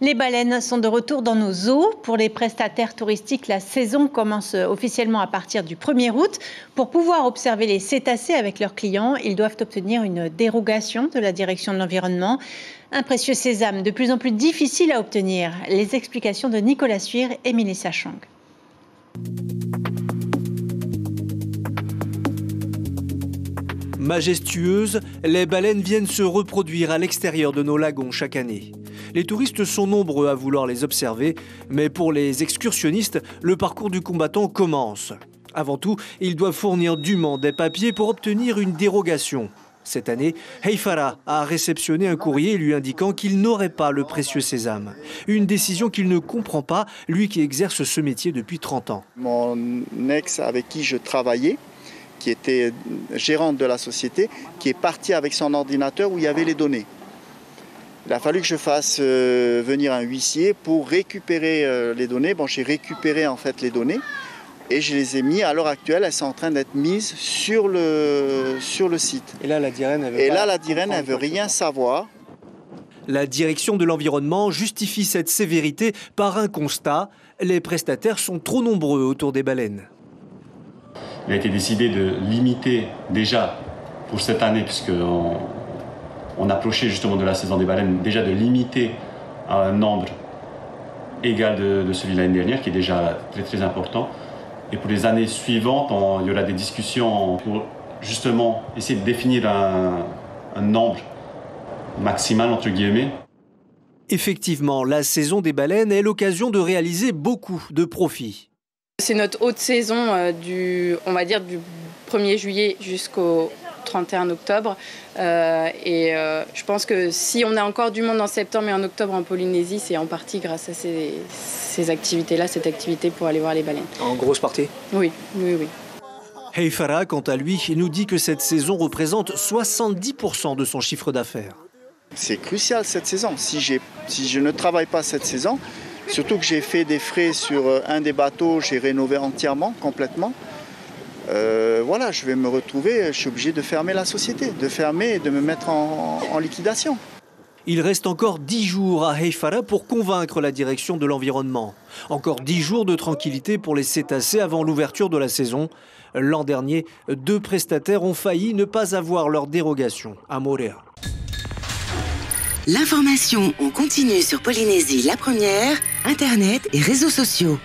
Les baleines sont de retour dans nos eaux. Pour les prestataires touristiques, la saison commence officiellement à partir du 1er août. Pour pouvoir observer les cétacés avec leurs clients, ils doivent obtenir une dérogation de la direction de l'environnement. Un précieux sésame de plus en plus difficile à obtenir. Les explications de Nicolas Suire et Mélissa Chang. Majestueuses, les baleines viennent se reproduire à l'extérieur de nos lagons chaque année. Les touristes sont nombreux à vouloir les observer, mais pour les excursionnistes, le parcours du combattant commence. Avant tout, ils doivent fournir dûment des papiers pour obtenir une dérogation. Cette année, Heifara a réceptionné un courrier lui indiquant qu'il n'aurait pas le précieux sésame. Une décision qu'il ne comprend pas, lui qui exerce ce métier depuis 30 ans. Mon ex avec qui je travaillais, qui était gérante de la société, qui est partie avec son ordinateur où il y avait les données. Il a fallu que je fasse venir un huissier pour récupérer les données. Bon, j'ai récupéré en fait les données et je les ai mis. À l'heure actuelle, elles sont en train d'être mises sur le site. Et là, la DIREN, elle veut rien savoir. La direction de l'environnement justifie cette sévérité par un constat. Les prestataires sont trop nombreux autour des baleines. Il a été décidé de limiter déjà pour cette année, puisqu'on approchait justement de la saison des baleines, déjà de limiter à un nombre égal de celui de l'année dernière, qui est déjà très très important. Et pour les années suivantes, il y aura des discussions pour justement essayer de définir un nombre maximal, entre guillemets. Effectivement, la saison des baleines est l'occasion de réaliser beaucoup de profits. C'est notre haute saison du 1er juillet jusqu'au 31 octobre. Je pense que si on a encore du monde en septembre et en octobre en Polynésie, c'est en partie grâce à ces activités-là, cette activité pour aller voir les baleines. En grosse partie ? Oui. Heifara, quant à lui, nous dit que cette saison représente 70% de son chiffre d'affaires. C'est crucial cette saison. Si je ne travaille pas cette saison, surtout que j'ai fait des frais sur un des bateaux, j'ai rénové entièrement, complètement. Je vais me retrouver, je suis obligé de fermer la société, de fermer et de me mettre en liquidation. Il reste encore 10 jours à Heifara pour convaincre la direction de l'environnement. Encore 10 jours de tranquillité pour les cétacés avant l'ouverture de la saison. L'an dernier, 2 prestataires ont failli ne pas avoir leur dérogation à Moorea. L'information en continu sur Polynésie la première, Internet et réseaux sociaux.